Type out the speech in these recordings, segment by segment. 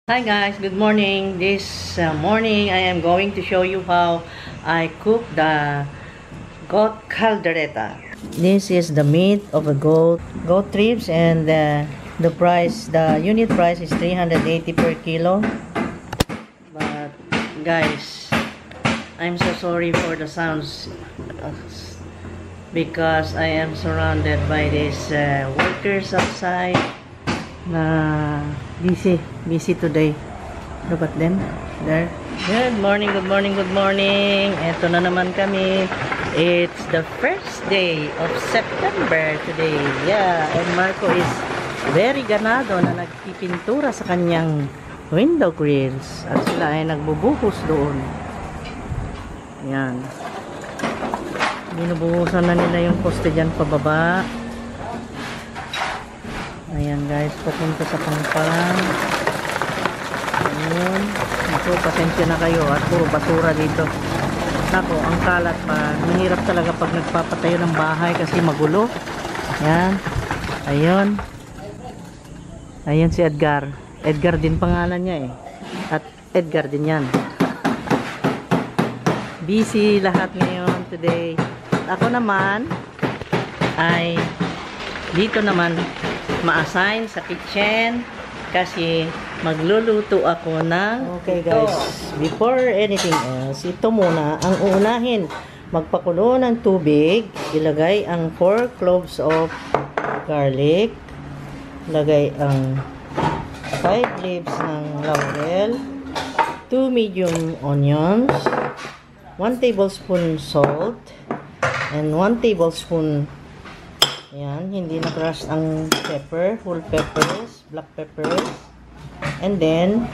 Hi guys, good morning. This morning I am going to show you how I cook the goat caldereta. This is the meat of a goat ribs, and the unit price is 380 per kilo. But guys, I'm so sorry for the sounds because I am surrounded by these workers outside na busy today. Look at them there. Good morning. Eto na naman kami. It's the first day of September today. Yeah, and Marco is very ganado na nagpipintura sa kanyang window grills, at sila ay nagbubuhos doon. Yan, binubuhusan na nila yung poste dyan pababa. Ayan guys, papunta sa Pangpang. Ayun. Naku, pasensya na kayo at puro basura dito. Naku, ang kalat pa. Mahirap talaga pag nagpapatayo ng bahay kasi magulo. Ayan. Ayun. Ayun si Edgar. Edgar din pangalan niya eh. At Edgar din yan. Busy lahat ngayon today. Ako naman ay dito naman ma-assign sa kitchen kasi magluluto ako ng okay guys, before anything else, ito muna ang uunahin. Magpakulo ng tubig, ilagay ang 4 cloves of garlic, lagay ang 5 leaves ng laurel, 2 medium onions, 1 tablespoon salt, and 1 tablespoon yan, hindi na-crush ang pepper, whole peppers, black peppers. And then,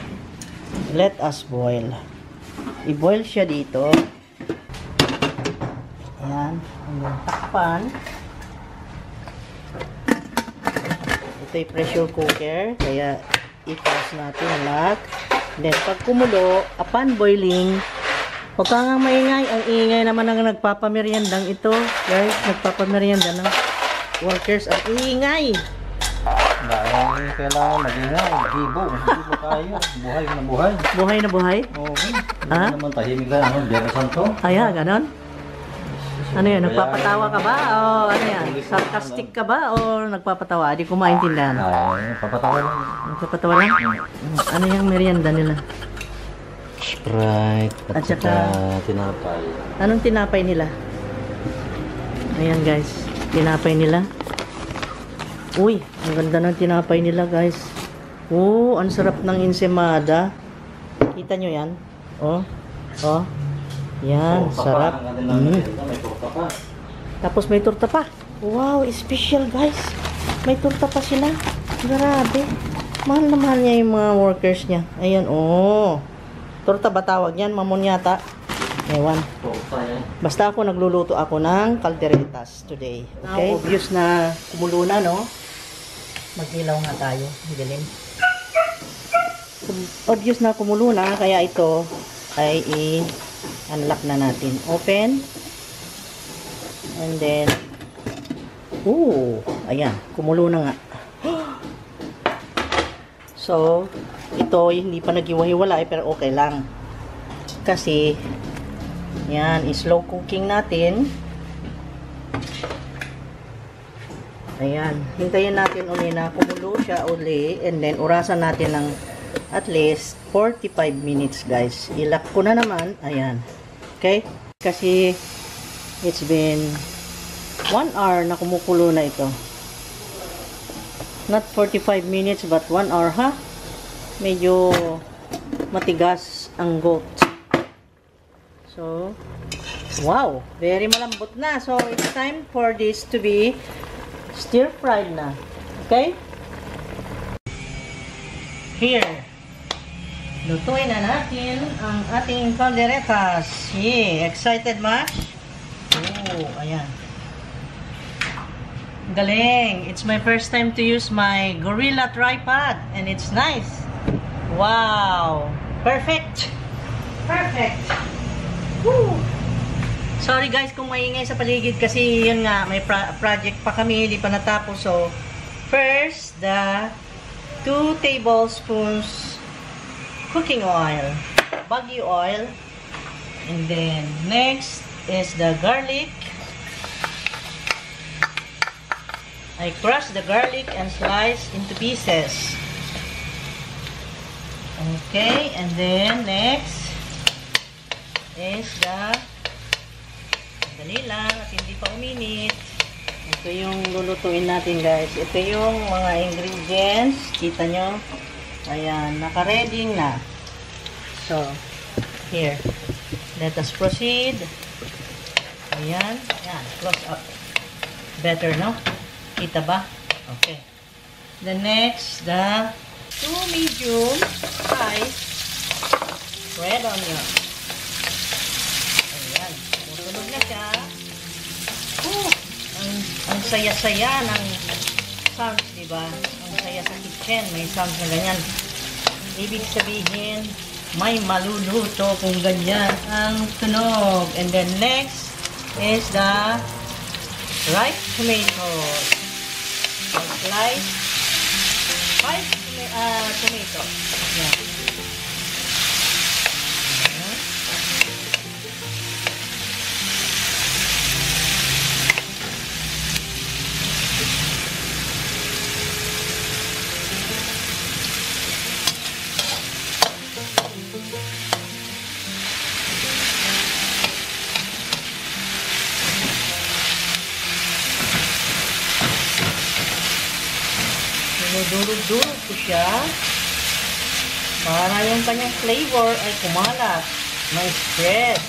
let us boil. I-boil siya dito. Yan, ang takpan. Ito ay pressure cooker, kaya i-close natin ang lock. Then, pag kumulo, upon boiling, huwag ka nga maingay. Ang ingay naman ang nagpapameriendang ito. Guys, nagpapamerienda ng workers at ingay. Dahil kailangan mag-ingay. Gibo tayo. Buhay na buhay. Buhay na buhay? Okay. Ha? Hindi naman tahimik lang. Biyernes Santo. Aya, ganon? Ano yan? Nagpapatawa ka ba? O ano yan? Sarcastic ka ba? O nagpapatawa? Di ko maintindihan. Ay, papatawa lang. Nagpapatawa lang? Ano yung merienda nila? Sprite. At saka tinapay. Anong tinapay nila? Ayan guys, tinapay nila. Uy, ang ganda ng tinapay nila guys. Oh, ang sarap ng ensaymada. Kita nyo yan? Oh, oh. Yan, sarap. Tapos may torta pa. Wow, special guys. May torta pa sila. Grabe. Mahal na mahal niya yung mga workers niya. Ayan, oh. Torta ba tawag yan? Mamon yata. Ewan. Basta ako nagluluto ako ng calderetas today. Okay? Now, obvious na kumulo na, no? Mag-ilaw nga tayo. Dilim. Obvious na kumulo na, kaya ito ay i-unlock na natin. Open. And then, ayan. Kumulo na nga. So, ito hindi pa naghiwa-hiwalay pero okay lang. Kasi, yan, slow cooking natin. Ayan, hintayin natin uli na kumulo siya uli, and then orasan natin ng at least 45 minutes guys. Ilock ko na naman, ayan. Okay? Kasi it's been 1 hour na kumukulo na ito. Not 45 minutes but 1 hour ha. Medyo matigas ang goat. So, wow, very malambot na. So, it's time for this to be stir-fried na. Okay? Here. Lutuin na natin ang ating calderetas. Yeah, excited much? Oh, ayan. Galing. It's my first time to use my Gorilla tripod and it's nice. Wow. Perfect. Perfect. Woo! Sorry guys kung maingay sa paligid kasi yun nga, may project pa kami, hindi pa natapos. So, first, the 2 tablespoons cooking oil, Baguio oil. And then next is the garlic. I crush the garlic and slice into pieces. Okay, and then next is the dali lang at hindi pa uminit. Ito yung lulutuin natin, guys. Ito yung mga ingredients. Kita nyo? Ayan, naka-ready na. So, here. Let us proceed. Ayan. Ayan, close up. Better, no? Kita ba? Okay. The next, the 2 medium size red onion. Ayan. Tutunog na siya. Ang saya-saya ng sounds, diba? Ang saya sa kitchen. May sounds na ganyan. Ibig sabihin, may maluluto kung ganyan ang tunog. And then next is the ripe tomatoes. I slice 5 tomatoes. Yan. Dinudurog-durog ko siya para yung kanyang flavor ay kumalat, may spread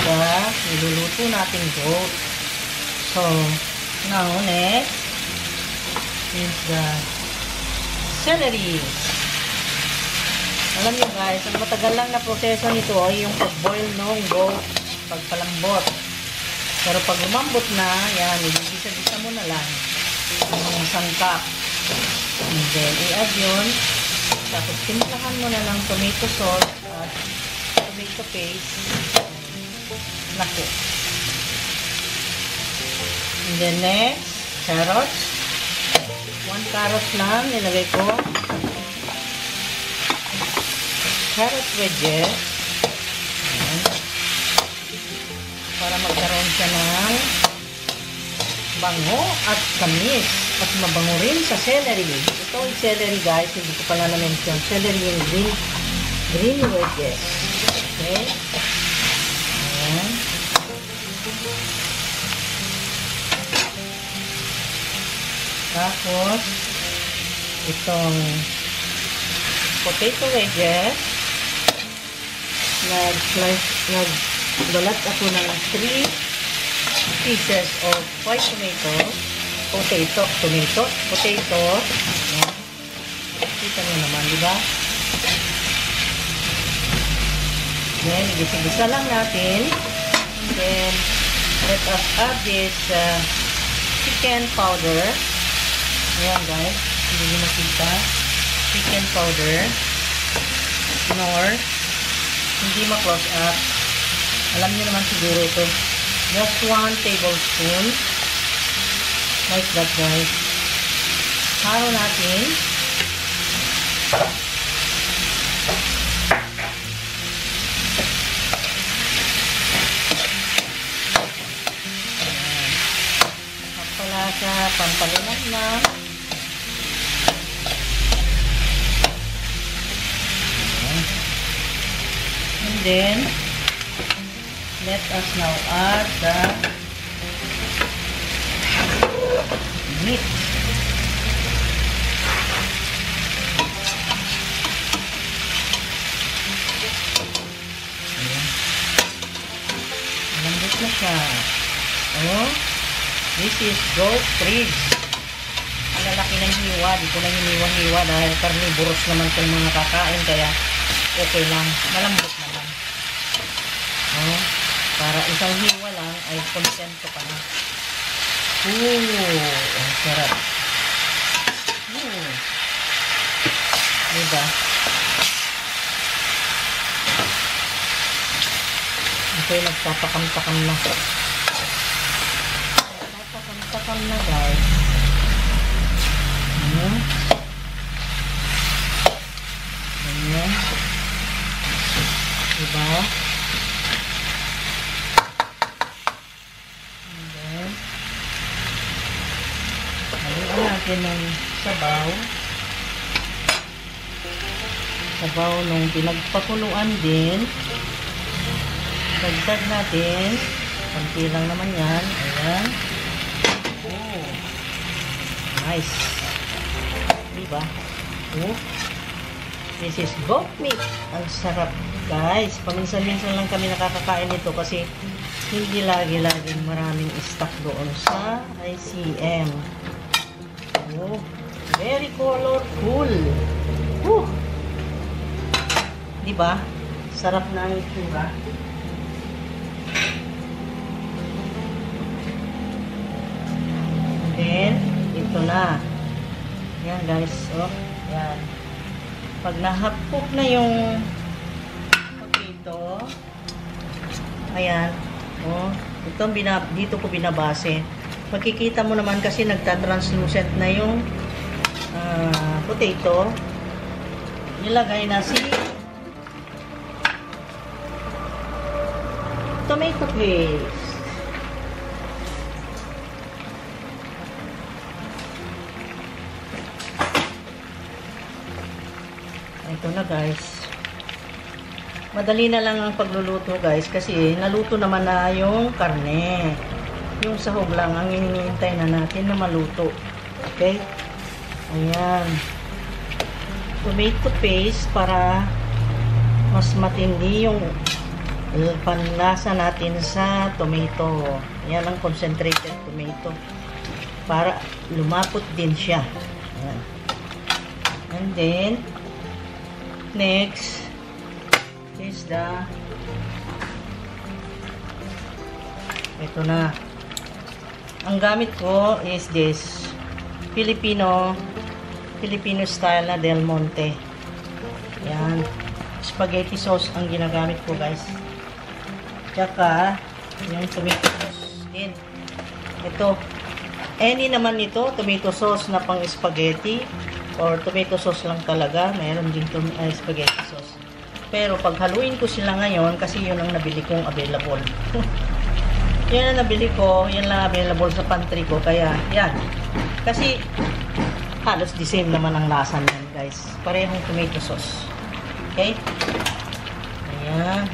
sa niluluto natin goat. So, now next is the celery. Alam nyo guys, ang matagal lang na proseso nito ay yung pag-boil ng goat, pagpalambot. Pero pag lumambot na, yan, ibigisa-bisa mo na lang ang sangkap. And then, i-add yun. Tapos, timplahan mo na ng tomato sauce at tomato paste. Naku. And then, next, carrots. 1 carrot lang, nilagay ko. Carrot wedges. Ayan. Para magkaroon siya ng bango at tamis. At mabango rin sa celery. Ito yung celery guys, hindi ko pala na-mention. Celery yung green wedges. Okay. Ayan. Tapos, itong potato wedges. Nagbalat ako ng 3 pieces of white potato. Ayan. Kita nyo naman, di ba? Then, igisa-gisa lang natin. Then, let us add this chicken powder. Ayan guys, hindi nyo makita. Chicken powder. Nor, hindi ma-close up. Alam nyo naman siguro ito. Just 1 tablespoon. Like that guys. Halo natin. Pampalasa, pampalinag na. And then, let us now add the meat. Lambot na siya. Oh, this is goat ribs. Ang lalaki ng hiwa. Di ko na hiniwa-hiwa dahil carnivorous naman itong mga kakain. Kaya okay lang. Malambot naman. Oh, para isang hiwa lang ay kontento ka na. Ang sarap. Diba? Okay, nagpapakam-takam na. Nagpapakam-takam na guys. Ganyan. Diba? And then, haluan natin ng sabaw. Sabaw nung pinagpakuluan din. Dagdag natin. Konti lang naman yan. Ayan. Oh. Nice. Diba? Oh. This is goat meat. Ang sarap, guys. Paminsan-minsan lang kami nakakakain nito kasi hindi lagi-laging maraming stock doon sa ICM. Oh. Very colorful. Diba? Sarap na ang itsura. Then, ito na. Yan guys. Oh, yan. Pag nahapok na yung potato, ayan. Oh, dito ko binabase. Makikita mo naman kasi nagta-translucent na yung potato. Nilagay na si tomato paste. Ito na guys. Madali na lang ang pagluluto guys kasi naluto naman na yung karne. Yung sahog lang ang hinihintay na natin na maluto. Okay? Ayan. Tomato paste para mas matindi yung panlasa natin sa tomato. Yan ang concentrated tomato. Para lumapot din siya. Ayan. And then, next is ito na. Ang gamit ko is this Filipino style na Del Monte. Yan. Spaghetti sauce ang ginagamit ko guys. Tsaka yung tomato sauce din. Ito. Any naman ito, tomato sauce na pang spaghetti or tomato sauce lang talaga. Mayroon din spaghetti sauce. Pero pag haluin ko sila ngayon, kasi yun ang nabili kong available. Yan ang nabili ko, yan lang available sa pantry ko. Kaya, yan. Kasi, halos the same naman ang lasa niyan, guys. Parehong tomato sauce. Okay? Ayan.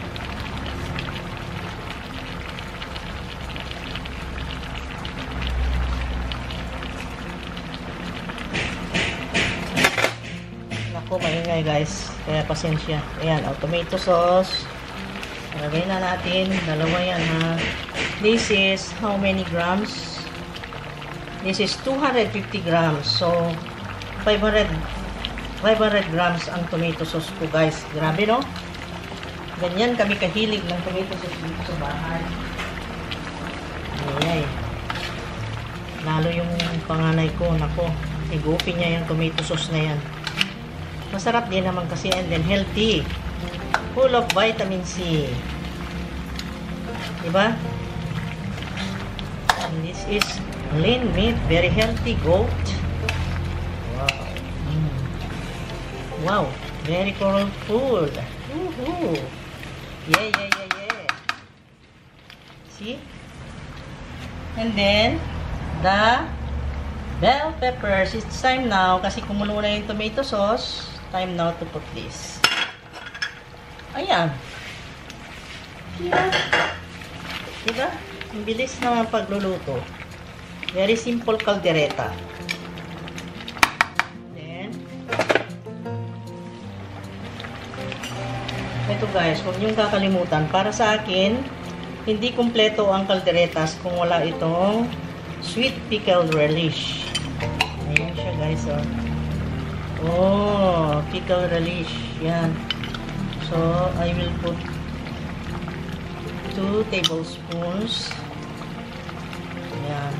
Maingay guys, kaya pasensya. Ayan, tomato sauce. Lagay na natin, dalawa yan ha. This is how many grams? This is 250 grams. So 500 grams ang tomato sauce ko guys. Grabe no? Ganyan kami kahilig ng tomato sauce dito sa bahay. Ay. Lalo yung panganay ko, nako, igupin niya yung tomato sauce na yan. Masarap din naman kasi and then healthy. Full of vitamin C. Diba? And this is lean meat. Very healthy goat. Wow. Wow. Very colorful. Woohoo. Yeah. See? And then, the bell peppers. It's time now kasi kumulo na yung tomato sauce. Time now to put this. Ayan. Diba? Ang bilis naman pagluluto. Very simple caldereta. Then, ito guys, huwag niyong kakalimutan. Para sa akin, hindi kumpleto ang calderetas kung wala itong sweet pickled relish. Ayan siya guys, oh. Oh, pickled relish. Yan. So, I will put 2 tablespoons. Yan.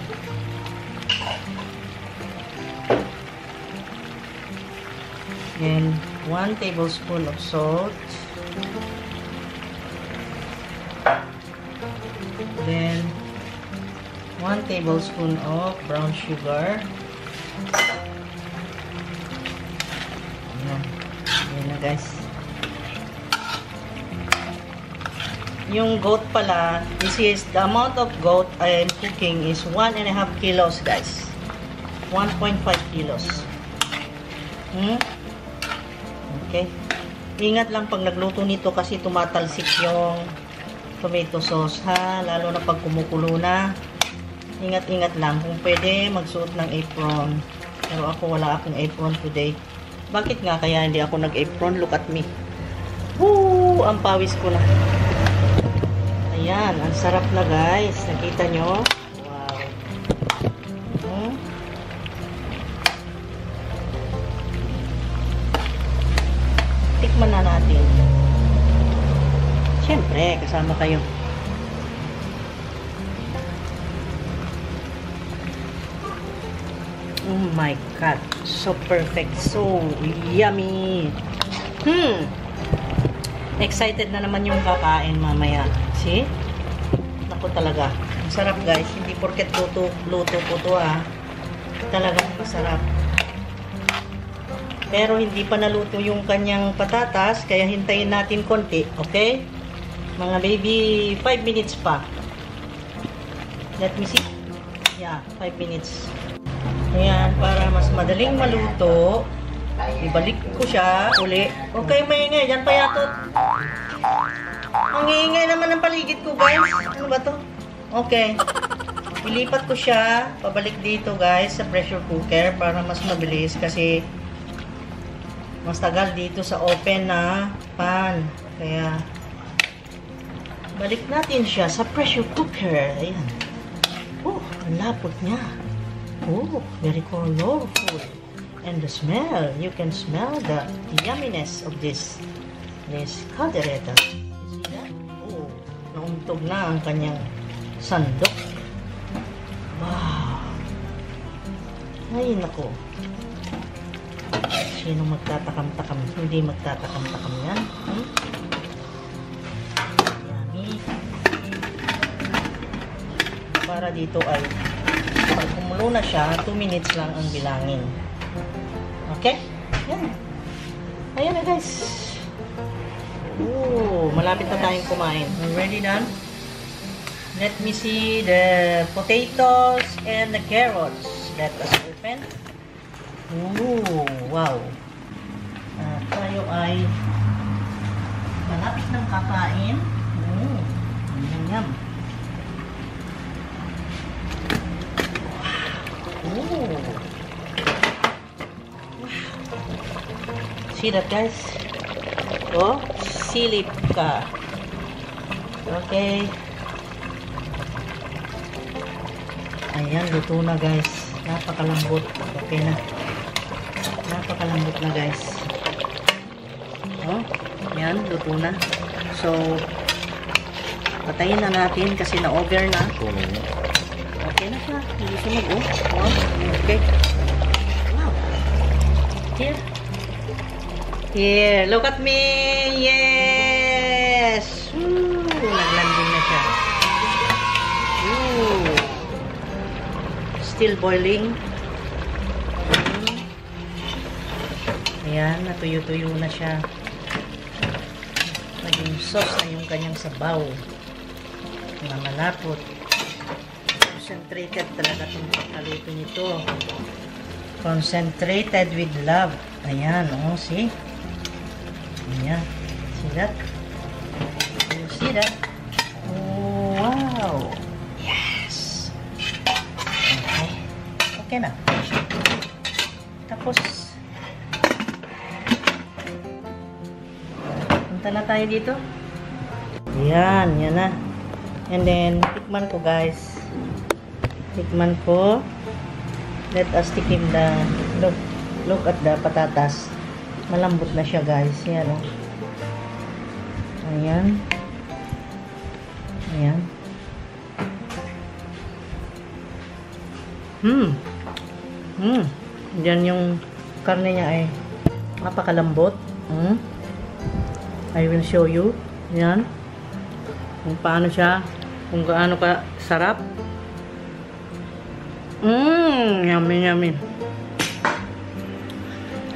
Then, 1 tablespoon of salt. Then, 1 tablespoon of brown sugar. Ayan na guys. Yung goat pala, this is the amount of goat I am cooking is 1.5 kilos, guys. 1.5 kilos. Okay. Ingat lang pag nagluto nito kasi tumatalsik yung tomato sauce, ha? Lalo na pag kumukulo na. Ingat-ingat lang. Kung pwede, magsuot ng apron. Pero ako, wala akong apron today. Bakit nga kaya hindi ako nag-apron? Look at me. Woo! Ang pawis ko na. Ayan, ang sarap na guys. Nakita nyo? Wow. Tikman na natin. Siyempre, kasama kayo. Oh my God. So perfect. So yummy. Excited na naman yung kakain mamaya. See? Naku talaga. Ang sarap guys. Hindi porket luto ko to ha. Talagang masarap. Pero hindi pa naluto yung kanyang patatas. Kaya hintayin natin konti. Okay? Mga baby 5 minutes pa. Let me see. Yeah, 5 minutes. Ayan, para mas madaling maluto. Ibalik ko siya uli. Okay, maingay. Yan pa yatot. Ang iingay naman ng paligid ko, guys. Ano ba to? Okay. Ilipat ko siya. Pabalik dito, guys, sa pressure cooker para mas mabilis kasi mas tagal dito sa open na pan. Kaya, balik natin siya sa pressure cooker. Ayan. Oh, ang lapot niya. Oh, very colorful. And the smell, you can smell the yumminess of this caldereta. You see that? Oh, nauntog na ang kanyang sandok. Wow. Ay, nako. Sino magtatakam-takam? Hindi magtatakam-takam yan. Yummy. Para dito ay pag kumulo na siya, 2 minutes lang ang bilangin. Okay? Yan. Ayan na guys. Ooh, malapit na tayong kumain. Already done? Let me see the potatoes and the carrots. Let us open. Ooh, wow. Tayo ay malapit ng kakain. Yum, yum. Ooh. See that guys? Oh, silip ka. Okay. Ayan, luto na guys. Napakalambot. Okay na. Napakalambot na guys. Oh, yan, luto na. So, patayin na natin kasi na-over na. Okay na siya. Hindi sunog, oh. Wow. Okay. Wow. Here. Here. Look at me. Yes. Woo. Naglanding na siya. Woo. Still boiling. Ayan. Natuyo-tuyo na siya. Naging sauce na yung kanyang sabaw. Mamalapot. Concentrated talaga itong pagkaluto nito. Concentrated with love. Ayan, oh, see? Ayan. See that? You see that? Oh, wow! Yes! Okay. Okay na. Tapos, punta na tayo dito. Ayan, yan na. And then, tikman ko guys. Tikman ko. Let us tikim the look at the patatas. Malambot na siya guys. Yan o. Ayan. Ayan. Diyan yung karne niya ay napakalambot. I will show you. Yan. Kung paano siya. Kung gaano ka sarap. Yummy, yummy.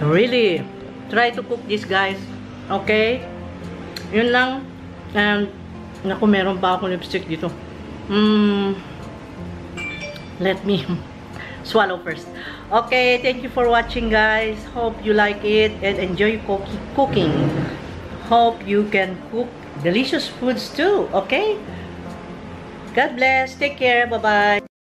Really, try to cook this guys. Okay? Yun lang. And Naku, meron pa akong lipstick dito. Let me swallow first. Okay, thank you for watching, guys. Hope you like it and enjoy cooking. Hope you can cook delicious foods too, okay? God bless. Take care. Bye-bye.